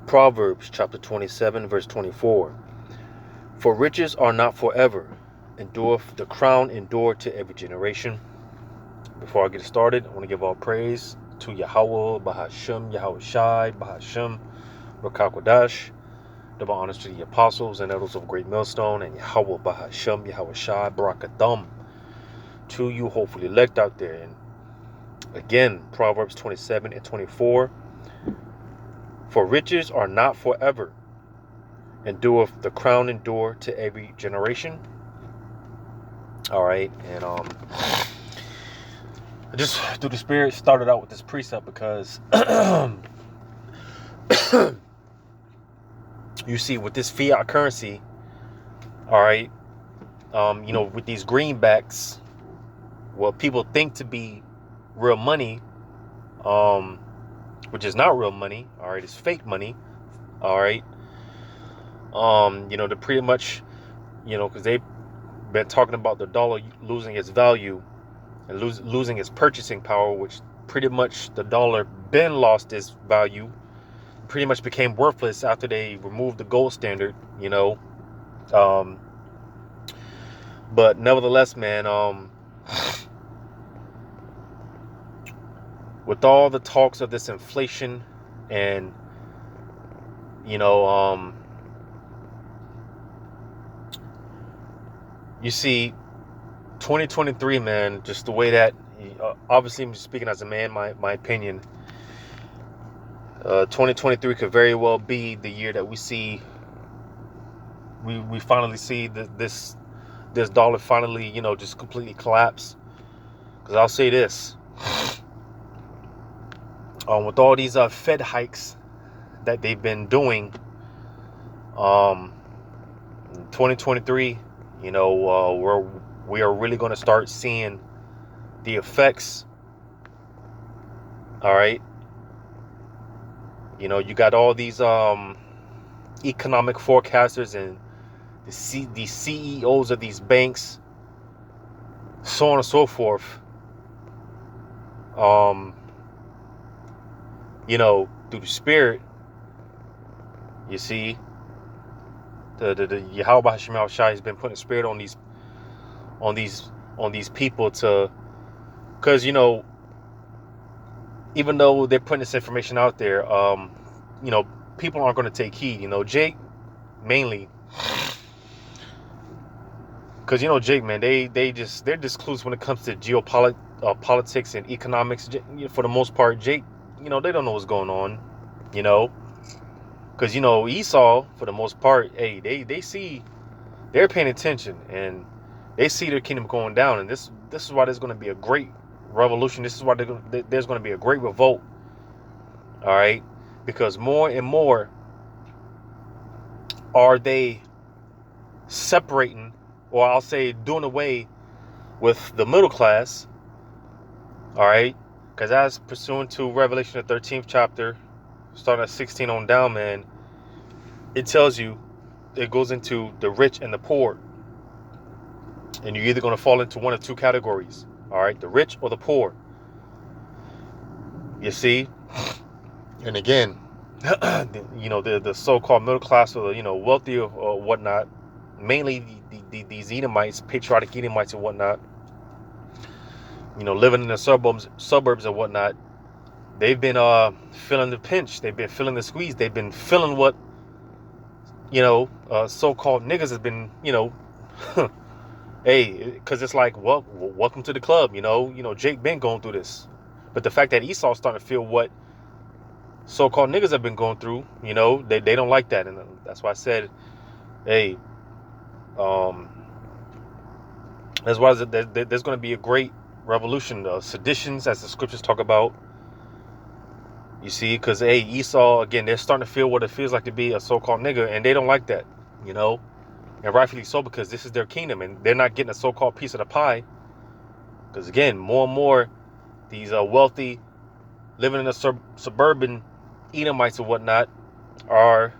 Proverbs chapter 27, verse 24. For riches are not forever, endureth the crown endure to every generation. Before I get started, I want to give all praise to Yahweh, Bahashem, Yahweh Shai, Bahashem, Rakakwadash. Double honors to the apostles and elders of Great Millstone, and Yahweh, Bahashem, Yahweh Shai, Barakatham. To you, hopefully elect out there. And again, Proverbs 27 and 24. For riches are not forever, and doeth the crown endure to every generation. All right, and I just through the Spirit started out with this precept because you see with this fiat currency, all right, with these greenbacks, what people think to be real money, which is not real money, all right, it's fake money, all right. They're pretty much, because they've been talking about the dollar losing its value and losing its purchasing power, which pretty much the dollar been lost its value, pretty much became worthless after they removed the gold standard, but nevertheless, man, with all the talks of this inflation and, you see 2023, man, just the way that, obviously I'm just speaking as a man, my opinion, 2023 could very well be the year that we finally see this dollar finally, just completely collapse. Because I'll say this, with all these Fed hikes that they've been doing, 2023, we are really going to start seeing the effects. All right. You got all these economic forecasters and the CEOs of these banks, so on and so forth. Through the Spirit, you see, the Yahweh Hashem Shai has been putting a spirit on these people because even though they're putting this information out there, people aren't going to take heed. Jake mainly, because Jake, man, they're just clueless when it comes to politics and economics. For the most part, Jake, they don't know what's going on. Because Esau, for the most part, hey, they're paying attention and they see their kingdom going down, and this is why there's going to be a great revolution. This is why there's going to be a great revolt. All right, because more and more are they separating, or I'll say doing away with the middle class. All right, because as pursuant to Revelation, the 13th chapter, starting at 16 on down, man, it tells you, it goes into the rich and the poor. And you're either going to fall into one of two categories. All right, the rich or the poor. You see? And again, the so-called middle class, or wealthy or whatnot, mainly these Edomites, patriotic Edomites and whatnot, living in the suburbs and whatnot, they've been feeling the pinch. They've been feeling the squeeze. They've been feeling what, so-called niggas have been, hey, because it's like, well, welcome to the club. Jake been going through this. But the fact that Esau's starting to feel what so-called niggas have been going through, they don't like that. And that's why I said, hey, that's why there's going to be a great revolution, seditions, as the scriptures talk about. You see, because, hey, Esau, again, they're starting to feel what it feels like to be a so-called nigga, and they don't like that, and rightfully so, because this is their kingdom, and they're not getting a so-called piece of the pie. Because, again, more and more, these wealthy, living in the suburban Edomites and whatnot are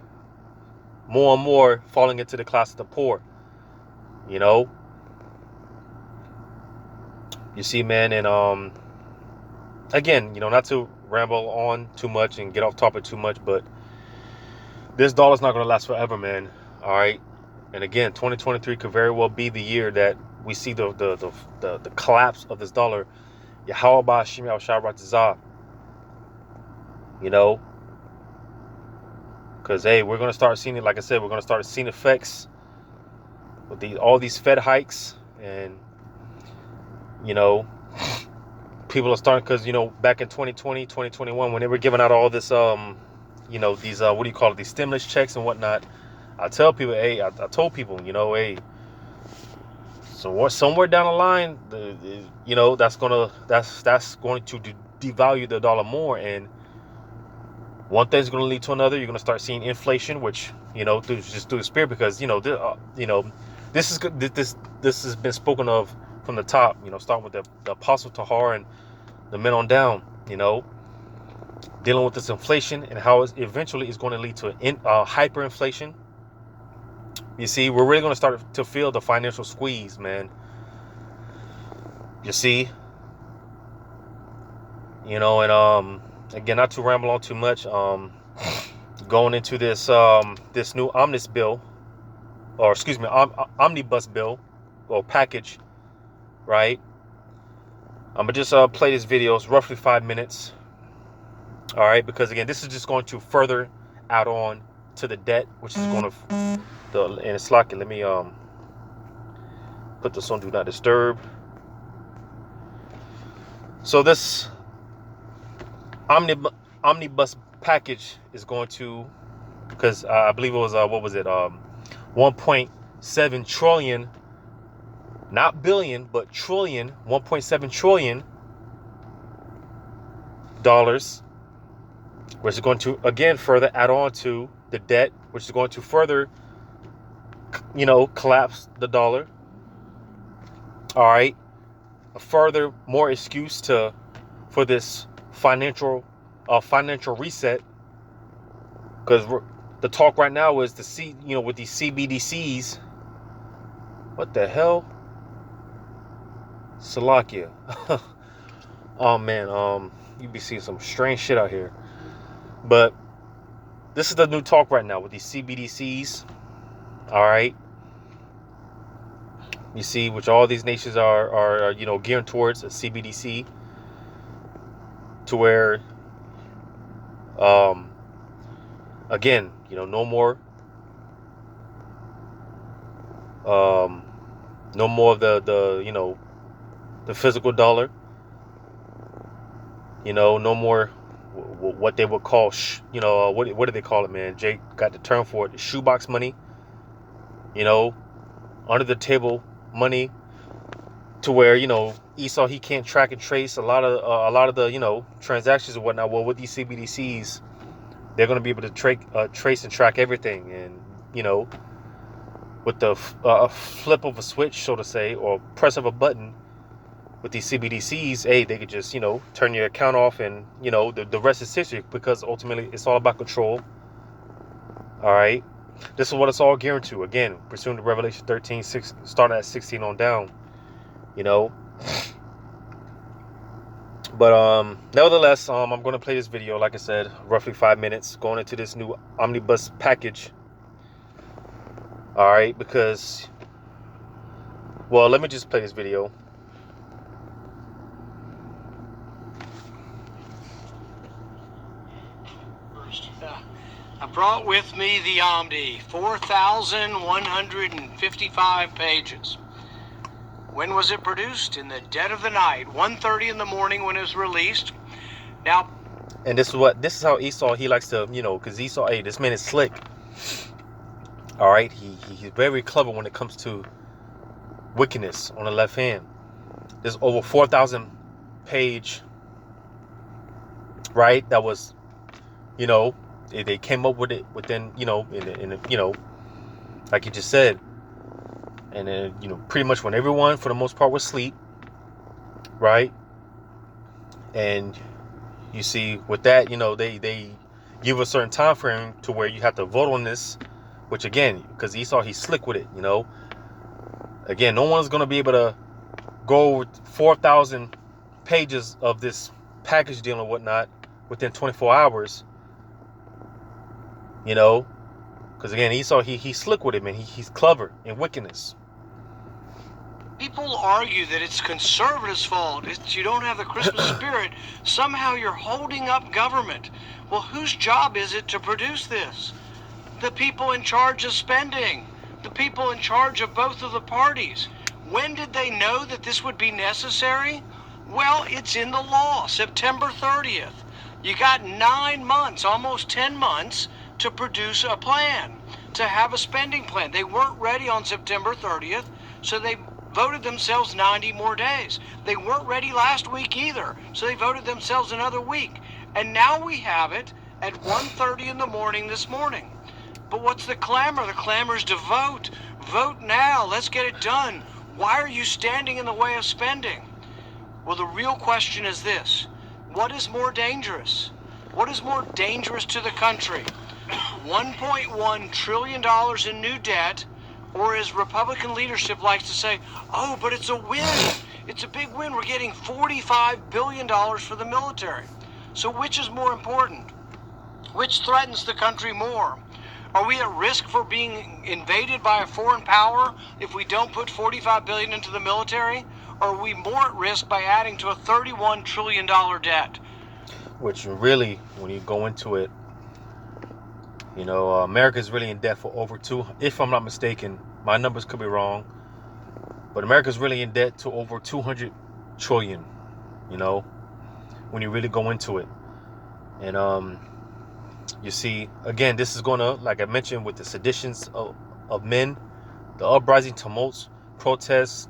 more and more falling into the class of the poor, You see, man, and again, not to ramble on too much and get off topic too much, but this dollar's not going to last forever, man. All right. And again, 2023 could very well be the year that we see the collapse of this dollar. Yahweh Shimi Al Sharatazah. You know, because hey, we're going to start seeing it. Like I said, we're going to start seeing effects with all these Fed hikes, and you know, people are starting, because you know, back in 2020, 2021, when they were giving out all this you know, these what do you call it, these stimulus checks and whatnot, I tell people, hey, I told people, you know, hey, so somewhere down the line, you know, that's going to devalue the dollar more, and one thing's going to lead to another. You're going to start seeing inflation, which, you know, through the spirit, because you know, this is good. This has been spoken of from the top. You know, starting with the Apostle Tahar and the men on down. You know, dealing with this inflation and how it eventually is going to lead to hyperinflation. You see, we're really going to start to feel the financial squeeze, man. You see, you know, and again, not to ramble on too much. Going into this this new omnibus bill, or excuse me, omnibus bill or package, right? I'm gonna just play this video. It's roughly 5 minutes. All right, because again, this is just going to further add on to the debt, which is going to and it's like, let me put this on do not disturb. So this omnibus package is going to, because I believe it was what was it, 1.7 trillion, not billion but trillion, 1.7 trillion dollars, which is going to again further add on to the debt, which is going to further, you know, collapse the dollar. All right, a further more excuse for this financial reset, because the talk right now is with these CBDCs. What the hell, Salakia? Oh man, you be seeing some strange shit out here. But this is the new talk right now with these CBDCs. All right, you see, which all these nations are you know, gearing towards a CBDC, to where again, you know, no more of the you know, the physical dollar. You know, no more what they would call you know, what do they call it, man? Jake got the term for it, shoebox money. You know, under the table money, to where, you know, Esau, he can't track and trace a lot of the, you know, transactions and whatnot. Well, with these CBDCs, they're going to be able to trace and track everything. And, you know, with the flip of a switch, so to say, or press of a button, with these CBDCs, hey, they could just, you know, turn your account off, and, you know, the rest is history, because ultimately it's all about control. All right. This is what it's all gearing to. Again, pursuing to Revelation 13, starting at 16 on down. You know. But nevertheless, I'm going to play this video, like I said, roughly 5 minutes, going into this new omnibus package. All right, because, well, let me just play this video. I brought with me the Omni, 4,155 pages. When was it produced? In the dead of the night, 1:30 in the morning when it was released. Now, and this is how Esau, he likes to, you know, because Esau, hey, this man is slick. All right, he's very clever when it comes to wickedness on the left hand. There's over 4,000 page, right? That was, you know, they came up with it within, you know, in you know, like you just said. And then, you know, pretty much when everyone, for the most part, was asleep, right? And you see, with that, you know, they give a certain time frame to where you have to vote on this, which again, because Esau, he's slick with it, you know. Again, no one's going to be able to go 4,000 pages of this package deal and whatnot within 24 hours, you know. Because again, Esau, he's slick with it, man. He's clever in wickedness. People argue that it's conservatives' fault. You don't have the Christmas spirit. Somehow you're holding up government. Well, whose job is it to produce this? The people in charge of spending. The people in charge of both of the parties. When did they know that this would be necessary? Well, it's in the law, September 30th. You got 9 months, almost 10 months, to produce a plan, to have a spending plan. They weren't ready on September 30th, so they voted themselves 90 more days. They weren't ready last week either, so they voted themselves another week. And now we have it at 1:30 in the morning this morning. But what's the clamor? The clamor is to vote. Vote now. Let's get it done. Why are you standing in the way of spending? Well, the real question is this. What is more dangerous? What is more dangerous to the country? $1.1 trillion in new debt, or as Republican leadership likes to say, oh, but it's a win. It's a big win. We're getting $45 billion for the military. So which is more important? Which threatens the country more? Are we at risk for being invaded by a foreign power if we don't put $45 billion into the military? Or are we more at risk by adding to a $31 trillion debt? Which really, when you go into it, America is really in debt for over if I'm not mistaken, my numbers could be wrong, but America's really in debt to over 200 trillion, when you really go into it. And you see, again, this is going to, like I mentioned, with the seditions of men, the uprising, tumults, protests,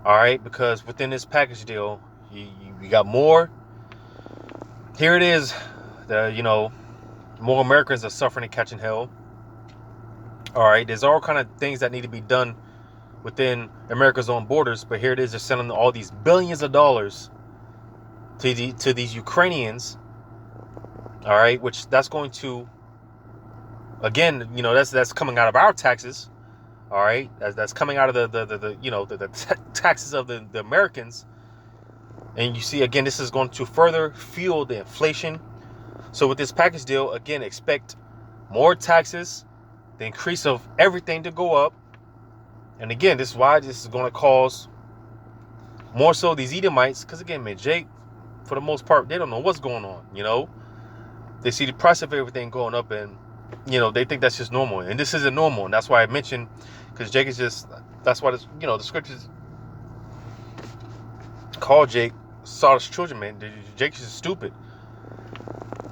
all right, because within this package deal, you got more. Here it is, more Americans are suffering and catching hell. All right, there's all kind of things that need to be done within America's own borders, but here it is, they're sending all these billions of dollars to these Ukrainians. All right, which that's going to, again, that's coming out of our taxes. All right, that's coming out of the taxes of the Americans. And you see, again, this is going to further fuel the inflation. So with this package deal, again, expect more taxes, the increase of everything to go up. And again, this is why this is going to cause more so these Edomites, because again, man, Jake, for the most part, they don't know what's going on, They see the price of everything going up, and, they think that's just normal. And this isn't normal. And that's why I mentioned, because Jake is just, that's why, the scriptures call Jake Sodom's children, man. Jake is just stupid.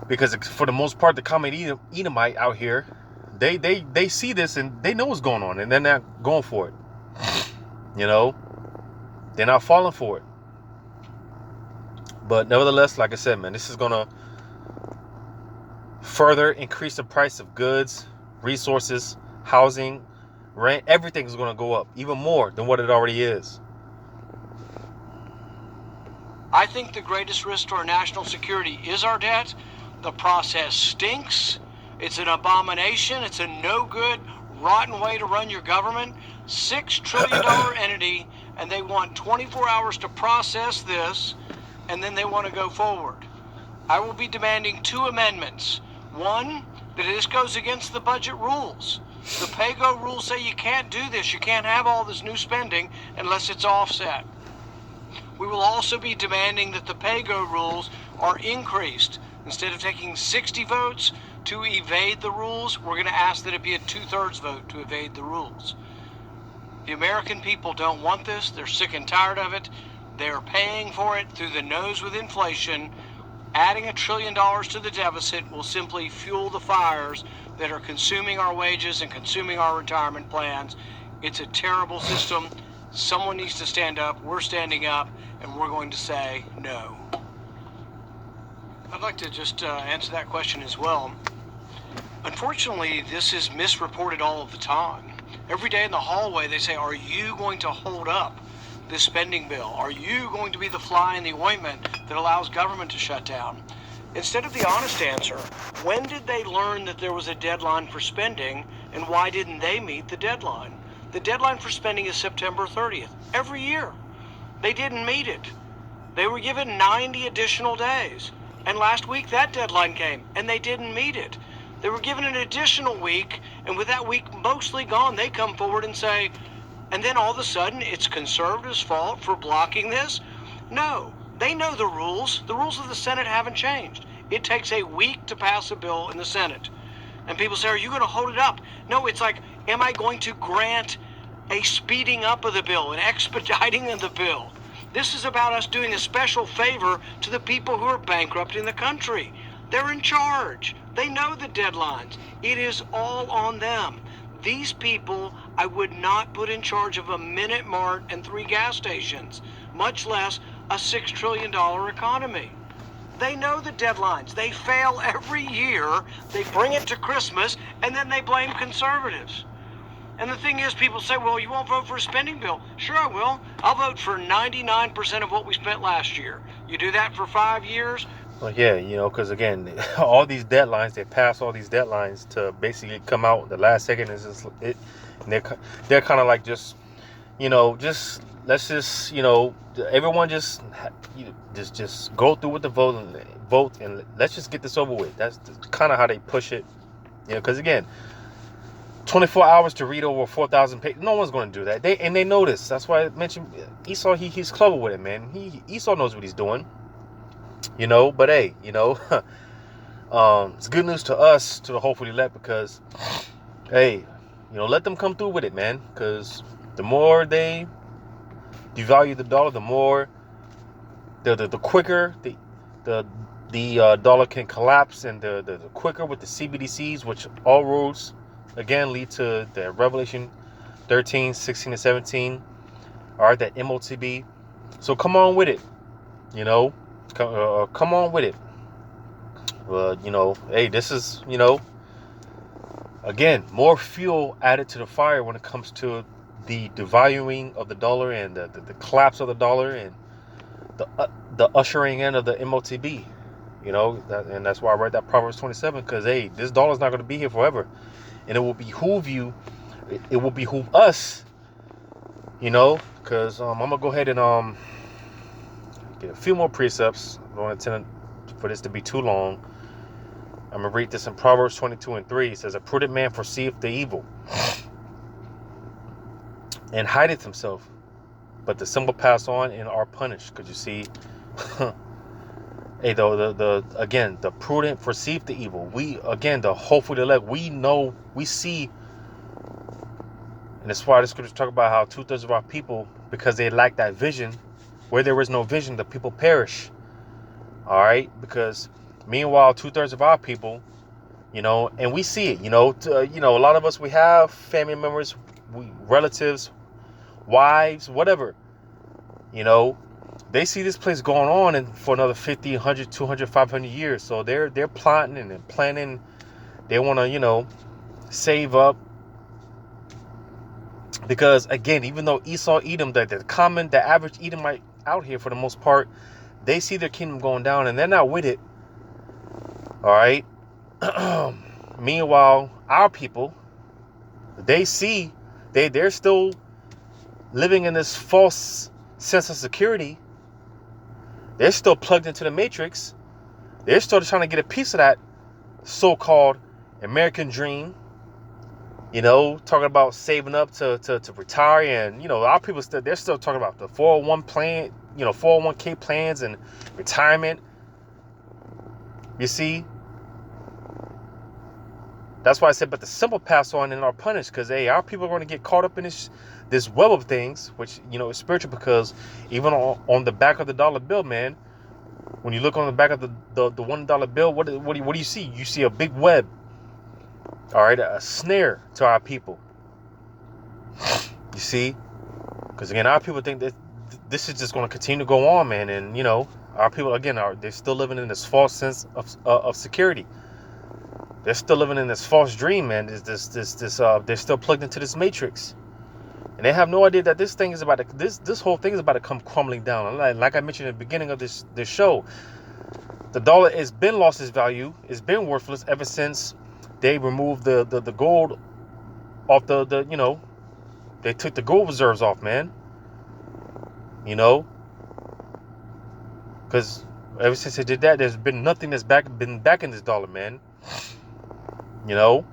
Because for the most part, the common Edomite out here, they see this and they know what's going on, and they're not going for it. They're not falling for it. But nevertheless, like I said, man, this is going to further increase the price of goods, resources, housing, rent. Everything is going to go up even more than what it already is. I think the greatest risk to our national security is our debt. The process stinks. It's an abomination. It's a no good, rotten way to run your government. $6 trillion entity, and they want 24 hours to process this, and then they want to go forward. I will be demanding 2 amendments. One, that this goes against the budget rules. The pay-go rules say you can't do this. You can't have all this new spending unless it's offset. We will also be demanding that the pay-go rules are increased. Instead of taking 60 votes to evade the rules, we're going to ask that it be a 2/3 vote to evade the rules. The American people don't want this. They're sick and tired of it. They're paying for it through the nose with inflation. Adding $1 trillion to the deficit will simply fuel the fires that are consuming our wages and consuming our retirement plans. It's a terrible system. Someone needs to stand up. We're standing up, and we're going to say no. I'd like to just answer that question as well. Unfortunately, this is misreported all of the time. Every day in the hallway, they say, are you going to hold up this spending bill? Are you going to be the fly in the ointment that allows government to shut down? Instead of the honest answer, when did they learn that there was a deadline for spending, and why didn't they meet the deadline? The deadline for spending is September 30th. Every year. They didn't meet it. They were given 90 additional days. And last week that deadline came, and they didn't meet it. They were given an additional week, and with that week mostly gone, they come forward and say, and then all of a sudden it's conservatives' fault for blocking this? No, they know the rules. The rules of the Senate haven't changed. It takes a week to pass a bill in the Senate. And people say, are you going to hold it up? No, it's like, am I going to grant a speeding up of the bill, an expediting of the bill? This is about us doing a special favor to the people who are bankrupting the country. They're in charge. They know the deadlines. It is all on them. These people I would not put in charge of a Minute Mart and 3 gas stations, much less a $6 trillion economy. They know the deadlines. They fail every year. They bring it to Christmas, and then they blame conservatives. And the thing is, people say, well, you won't vote for a spending bill. Sure I will. I'll vote for 99% of what we spent last year. You do that for 5 years? Well, yeah, because again, all these deadlines, they pass all these deadlines to basically come out the last second. Is just it, and they're kind of like just, let's just, everyone just go through with the vote and let's just get this over with. That's kind of how they push it, because again, 24 hours to read over 4,000 pages. No one's going to do that. They know this. That's why I mentioned Esau. He's clever with it, man. Esau knows what he's doing. But hey, it's good news to us, to the hopefully elect, because hey, let them come through with it, man. Because the more they devalue the dollar, the more the quicker the dollar can collapse, and the quicker with the CBDCs, which all roads again lead to the Revelation 13, 16, and 17. All right, that MOTB. So come on with it, come on with it. Hey, this is, again, more fuel added to the fire when it comes to the devaluing of the dollar and the collapse of the dollar and the ushering in of the MOTB. And that's why I read that Proverbs 27, because hey, this dollar's not going to be here forever, and it will behoove you. It will behoove us, because I'm gonna go ahead and get a few more precepts. I don't intend for this to be too long. I'm going to read this in Proverbs 22:3. It says, a prudent man foreseeth the evil and hideth himself, but the simple pass on and are punished. Because you see, hey, though, the prudent foreseeth the evil. We, again, the hopeful elect, we know, we see, and that's why the scriptures talk about how 2/3 of our people, because they lack that vision, where there is no vision, the people perish. All right, because meanwhile, 2/3 of our people, and we see it, a lot of us, we have family members, relatives, wives, whatever, they see this place going on and for another 50, 100, 200, 500 years. So they're plotting and planning. They want to, save up. Because again, even though Esau, Edom, the average Edomite out here for the most part, they see their kingdom going down and they're not with it. All right. Meanwhile, our people, they see they're still living in this false sense of security. They're still plugged into the matrix. They're still trying to get a piece of that so-called American dream. Talking about saving up to retire, and our people they're still talking about the 401 plan, 401k plans and retirement. You see, that's why I said, but the simple pass on and are punished, because hey, our people are going to get caught up in this web of things, which is spiritual, because even on the back of the dollar bill, man, when you look on the back of the $1 bill, what do you see? You see a big web. All right, a snare to our people. You see, because again, our people think that this is just going to continue to go on, man, and our people again they're still living in this false sense of security. They're still living in this false dream, man. They're still plugged into this matrix, and they have no idea that this thing is about to, this whole thing is about to come crumbling down. Like I mentioned at the beginning of this show, the dollar has been lost its value. It's been worthless ever since they removed the gold off the they took the gold reserves off, man. Because ever since they did that, there's been nothing that's been back in this dollar, man. you know.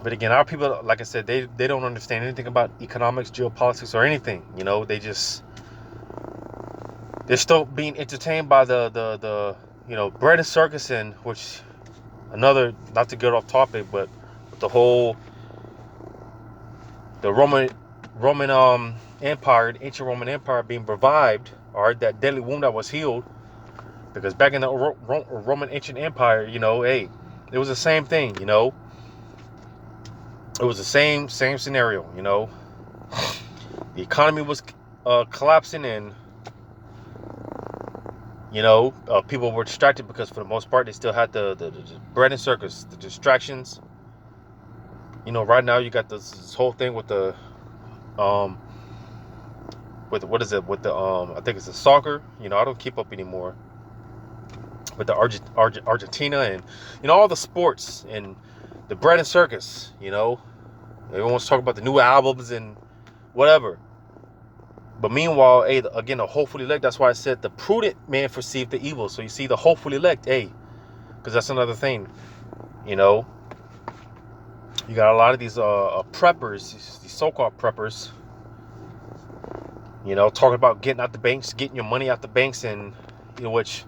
But again, our people, like I said, they don't understand anything about economics, geopolitics, or anything. You know, they're still being entertained by the bread and circus, and which another, not to get off topic, but the whole the Roman Empire, the ancient Roman Empire being revived, or that deadly wound that was healed, because back in the Roman ancient empire, hey, it was the same thing, it was the same scenario, the economy was collapsing, and people were distracted because for the most part they still had the bread and circus, the distractions. Right now you got this whole thing with the with what is it, with the I think it's the soccer. I don't keep up anymore with the Argentina, and all the sports and the bread and circus. Everyone's talking about the new albums and whatever. But meanwhile, hey, again, the hopefully elect. That's why I said the prudent man perceived the evil. So you see, the hopefully elect, hey, because that's another thing. You got a lot of these preppers, these so-called preppers. Talking about getting out the banks, getting your money out the banks, and which,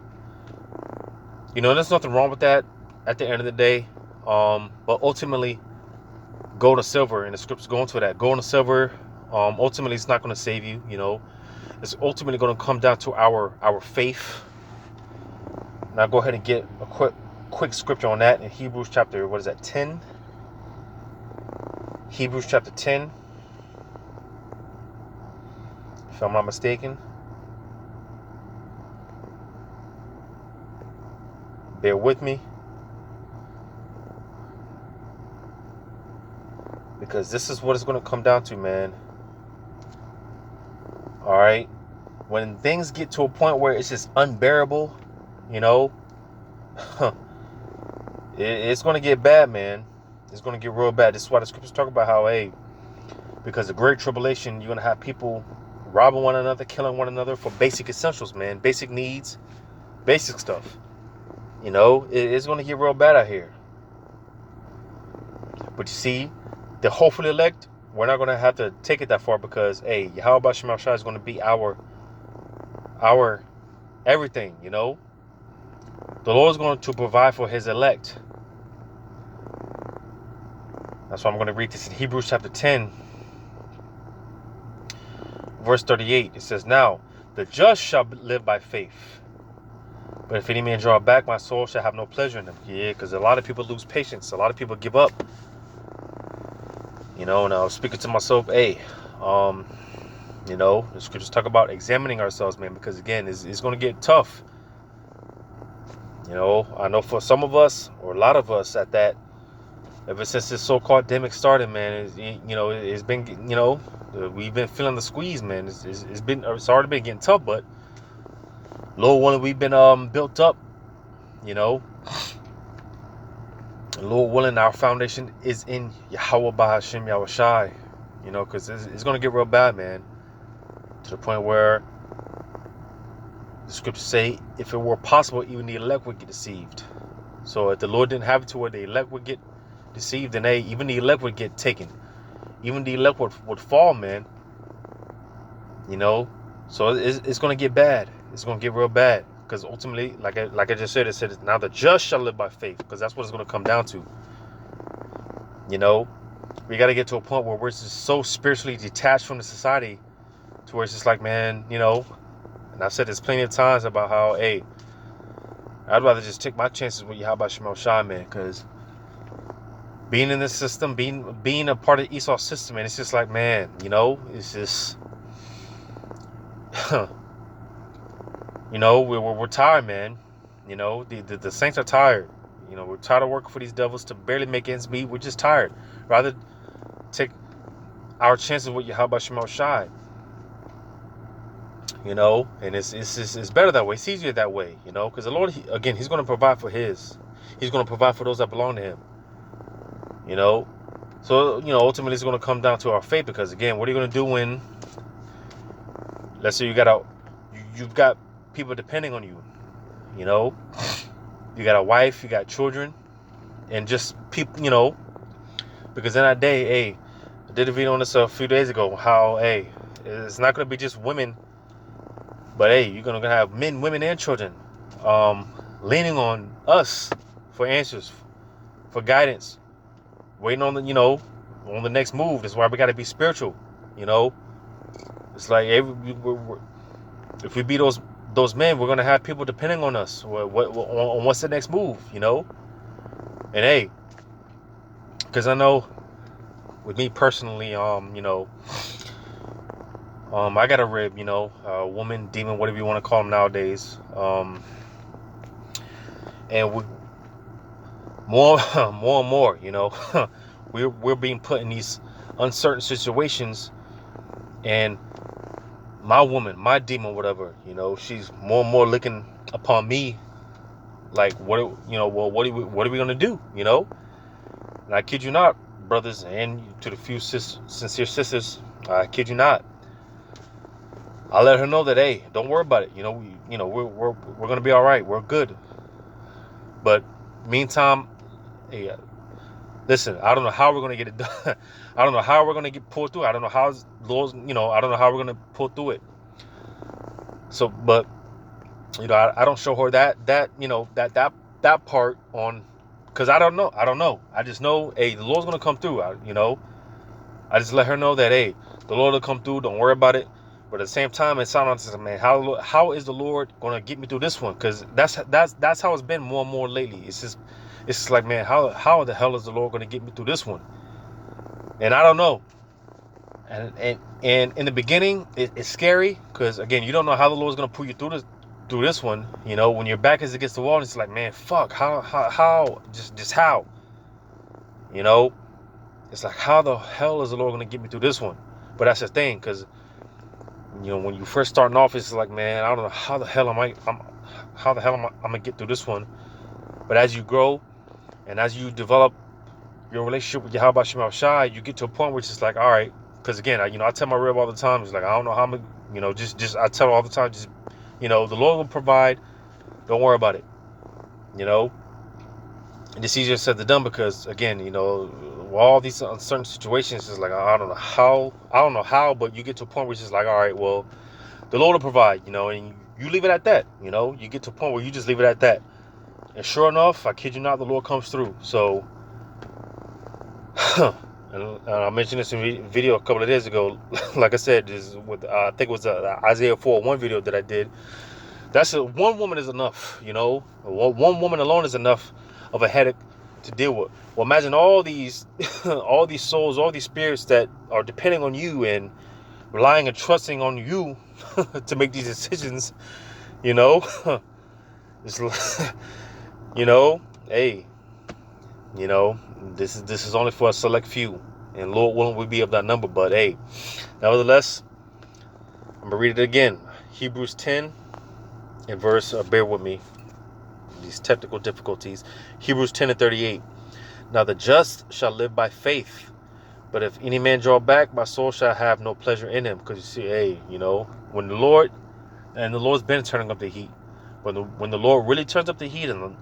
there's nothing wrong with that at the end of the day. But ultimately, gold and silver, and the script's going to that. Gold and silver, ultimately, it's not going to save you. It's ultimately going to come down to our faith. Now, go ahead and get a quick scripture on that in Hebrews chapter, 10? Hebrews chapter 10, if I'm not mistaken. Bear with me, because this is what it's going to come down to, man. All right, when things get to a point where it's just unbearable, it's going to get bad, man. It's going to get real bad. This is why the scriptures talk about how, hey, because of great tribulation, you're going to have people robbing one another, killing one another for basic essentials, man. Basic needs, basic stuff. It's going to get real bad out here. But you see, the hopefully elect, we're not going to have to take it that far, because, hey, Yahweh Shema Shai is going to be our everything, The Lord is going to provide for his elect. That's why I'm going to read this in Hebrews chapter 10, verse 38. It says, "Now the just shall live by faith. But if any man draw back, my soul shall have no pleasure in him." Yeah, because a lot of people lose patience. A lot of people give up. And I was speaking to myself, hey, the scriptures talk about examining ourselves, man, because again, it's going to get tough. I know for some of us, or a lot of us at that, ever since this so-called pandemic started, man, it's been, we've been feeling the squeeze, man. It's already been getting tough, but Lord willing, we've been built up, Lord willing, our foundation is in Yahweh Bahashem Yahushai, because it's going to get real bad, man, to the point where the scriptures say, if it were possible, even the elect would get deceived. So if the Lord didn't have it to where the elect would get deceived, then even the elect would get taken. Even the elect would fall, man. So it's going to get bad. It's going to get real bad. Because ultimately, like I just said, it said, now the just shall live by faith. Because that's what it's going to come down to. We got to get to a point where we're just so spiritually detached from the society, to where it's just like, man, and I've said this plenty of times about how, hey, I'd rather just take my chances with Yahweh Shema Shai, man, because being in this system, being a part of Esau's system, man, it's just like, man, it's just, we're tired, man. The saints are tired. We're tired of working for these devils to barely make ends meet. We're just tired. Rather take our chances with Yahweh Shema Shai. And it's better that way. It's easier that way, because the Lord, he's going to provide for his. He's going to provide for those that belong to him. So, ultimately it's going to come down to our faith, because again, what are you going to do when, let's say you've got people depending on you, you got a wife, you got children, and just people, because in that day, hey, I did a video on this a few days ago, how, hey, it's not going to be just women, but hey, you're going to have men, women, and children leaning on us for answers, for guidance, waiting on on the next move. That's why we got to be spiritual. It's like if we be those men, we're gonna have people depending on us. On what's the next move? And hey, because I know with me personally, I got a rib, woman, demon, whatever you want to call them nowadays, and we more more and more, we're being put in these uncertain situations, and my woman, my demon, whatever, she's more and more looking upon me like, what are we gonna do, And I kid you not, brothers, and to the few sincere sisters, I kid you not, I let her know that, hey, don't worry about it, we're gonna be all right, we're good. But meantime, hey, listen, I don't know how we're gonna get it done. I don't know how we're gonna get pulled through. I don't know how Lord's, I don't know how we're gonna pull through it. So, but I don't show her that part on, because I don't know. I just know, hey, the Lord's gonna come through. I just let her know that, hey, the Lord will come through. Don't worry about it. But at the same time, it sounds like, man, how is the Lord gonna get me through this one? Because that's how it's been more and more lately. It's just like, man, how the hell is the Lord gonna get me through this one? And I don't know. And in the beginning, it's scary, because again, you don't know how the Lord's gonna pull you through this one. When your back is against the wall, it's like, man, fuck, how just how, it's like, how the hell is the Lord gonna get me through this one? But that's the thing, because when you first starting off, it's like, man, I don't know how the hell I'm gonna get through this one. But as you grow and as you develop your relationship with Yahweh Shem Shai, you get to a point where it's just like, all right. Because again, I tell my rib all the time, it's like, I don't know how I'm gonna, just I tell her all the time, just, the Lord will provide. Don't worry about it. And it's easier said than done, because again, all these uncertain situations, is like, I don't know how, but you get to a point where it's just like, all right, well, the Lord will provide, and you leave it at that. You get to a point where you just leave it at that. And sure enough, I kid you not, the Lord comes through. So, and I mentioned this in a video a couple of days ago. Like I said, is with I think it was Isaiah 4:1 video that I did. One woman is enough. One woman alone is enough of a headache to deal with. Well, imagine all these all these souls, all these spirits that are depending on you and relying and trusting on you to make these decisions. It's hey, this is only for a select few, and Lord willing, we be of that number. But hey, nevertheless, I'm gonna read it again. Hebrews 10 and verse. Bear with me, these technical difficulties. Hebrews 10:38. Now the just shall live by faith, but if any man draw back, my soul shall have no pleasure in him. Because you see, hey, when the Lord's been turning up the heat. When the Lord really turns up the heat, and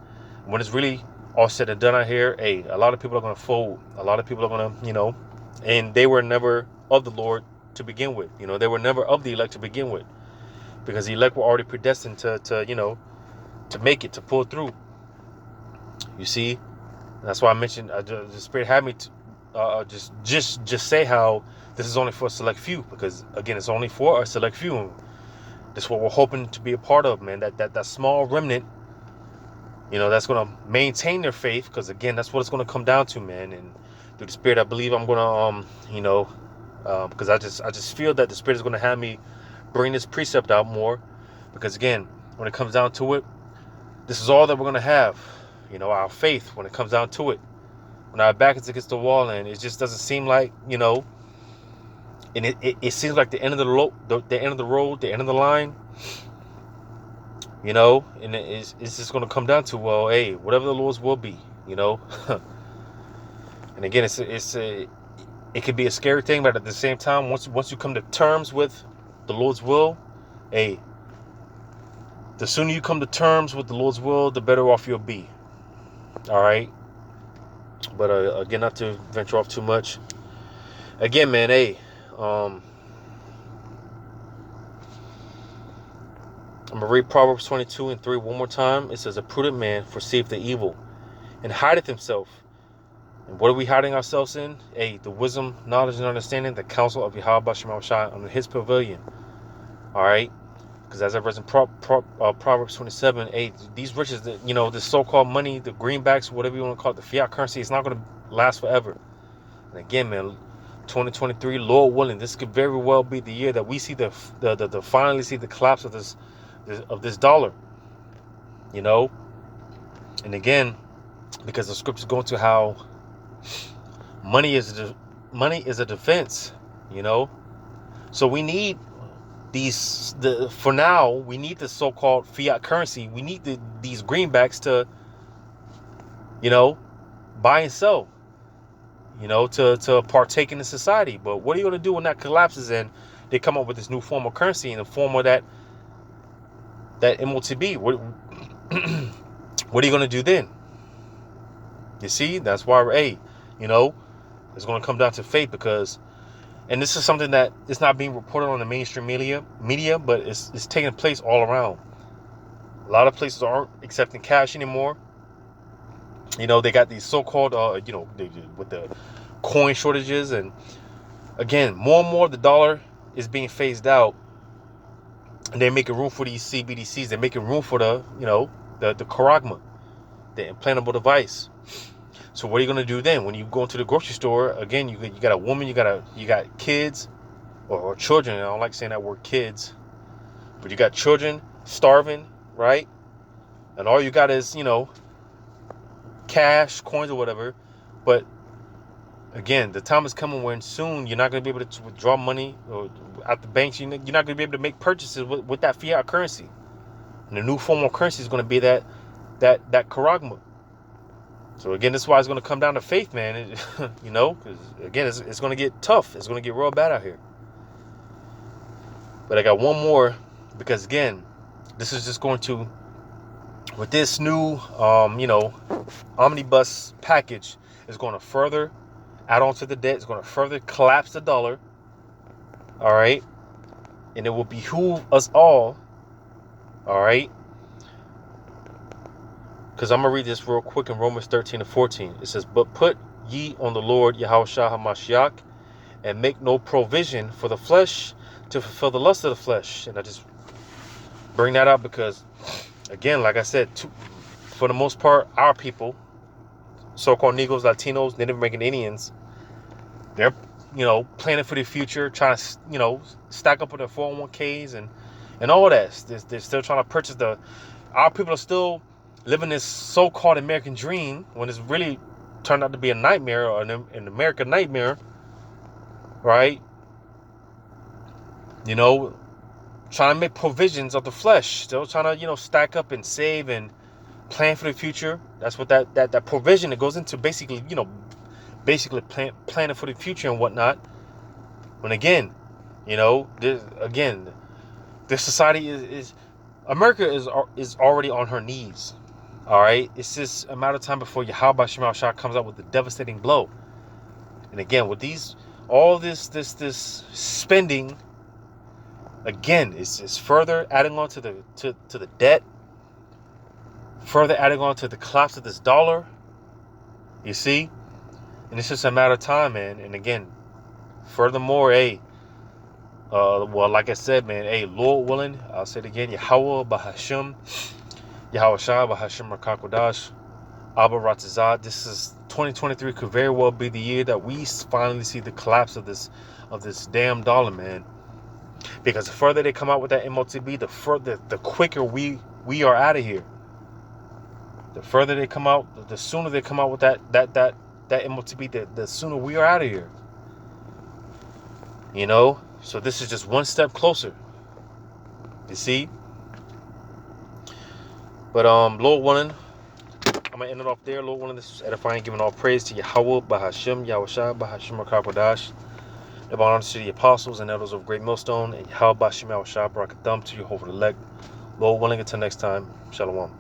when it's really all said and done out here, hey, a lot of people are going to fold. A lot of people are going to, and they were never of the Lord to begin with. They were never of the elect to begin with, because the elect were already predestined to make it, to pull through. You see, that's why I mentioned the Spirit had me to just say how this is only for a select few, because again, it's only for a select few. That's what we're hoping to be a part of, man. That small remnant, that's going to maintain their faith, because again, that's what it's going to come down to, man. And through the Spirit, I believe I'm going to, because I just feel that the Spirit is going to have me bring this precept out more, because again, when it comes down to it, this is all that we're going to have, our faith. When it comes down to it, when our back is against the wall, and it just doesn't seem like, and it seems like the end of the road, the end of the road, the end of the line, and it's just going to come down to, well, hey, whatever the Lord's will be, and again, it could be a scary thing, but at the same time, once you come to terms with the Lord's will, hey, the sooner you come to terms with the Lord's will, the better off you'll be. All right. But again, not to venture off too much. Again, man, hey, I'm gonna read Proverbs 22:3 one more time. It says, "A prudent man foreseeth the evil, and hideth himself." And what are we hiding ourselves in? Hey, the wisdom, knowledge, and understanding, the counsel of Yahweh Shema Shai under His pavilion. All right. Because as I read in Proverbs 27, hey, these riches, this so-called money, the greenbacks, whatever you want to call it, the fiat currency, it's not going to last forever. And again, man, 2023, Lord willing, this could very well be the year that we see the finally see the collapse of this dollar. And again, because the scriptures go into how money is a defense. So we need for now, we need the so-called fiat currency. We need these greenbacks to, buy and sell, to partake in the society. But what are you going to do when that collapses and they come up with this new form of currency in the form of that MOTB? What are you going to do then? You see, that's why, it's going to come down to faith, because, and this is something that is not being reported on the mainstream media, but it's taking place all around. A lot of places aren't accepting cash anymore. They got these so-called, with the coin shortages, and again, more and more the dollar is being phased out, and they're making room for these CBDCs. They're making room for the charagma, the implantable device. So what are you going to do then when you go into the grocery store? Again, you got a woman, you got kids or children. I don't like saying that word, kids, but you got children starving, right? And all you got is cash, coins, or whatever. But again, the time is coming when soon you're not going to be able to withdraw money at the banks. You're not going to be able to make purchases with that fiat currency. And the new form of currency is going to be that charagma. So again, this is why it's going to come down to faith, man. Because again, it's going to get tough. It's going to get real bad out here. But I got one more, because again, this is just going to, with this new, omnibus package, is going to further add on to the debt. It's going to further collapse the dollar. All right. And it will behoove us all. All right. Because I'm going to read this real quick in Romans 13:14. It says, "But put ye on the Lord Yahushua HaMashiach, and make no provision for the flesh to fulfill the lust of the flesh." And I just bring that up because, again, like I said, for the most part, our people, so-called Negroes, Latinos, Native American Indians, they're, planning for the future, trying to, stack up with their 401ks and all that. They're still trying to purchase our people are still living this so-called American dream when it's really turned out to be a nightmare, or an American nightmare, right? Trying to make provisions of the flesh. Still trying to, stack up and save and plan for the future. That's what that provision that goes into basically, planning for the future and whatnot. When again, this society is America is already on her knees. All right, it's just a matter of time before Yahweh Shema Shah comes out with a devastating blow. And again, with all this spending, again, it's further adding on to the debt, further adding on to the collapse of this dollar. You see, and it's just a matter of time, man. And again, furthermore, well, like I said, man, Lord willing, I'll say it again, Yahweh Bahashim, Yahweh Shah Bahashim Rakakodash, Abba Ratazah. This is 2023 could very well be the year that we finally see the collapse of this damn dollar, man. Because the further they come out with that MOTB, the quicker we are out of here. The further they come out, the sooner they come out with that MOTB, the sooner we are out of here. So this is just one step closer. You see? But Lord willing, I'm gonna end it off there. Lord willing, this is edifying, giving all praise to Yahweh, Bahashim, Yahushua, Bahashim Rakakodash. Give honor to the apostles and elders of Great Millstone, and Yahweh Bashim Yahushua, Barakatham to Jehovah the elect. Lord willing, until next time, Shalom.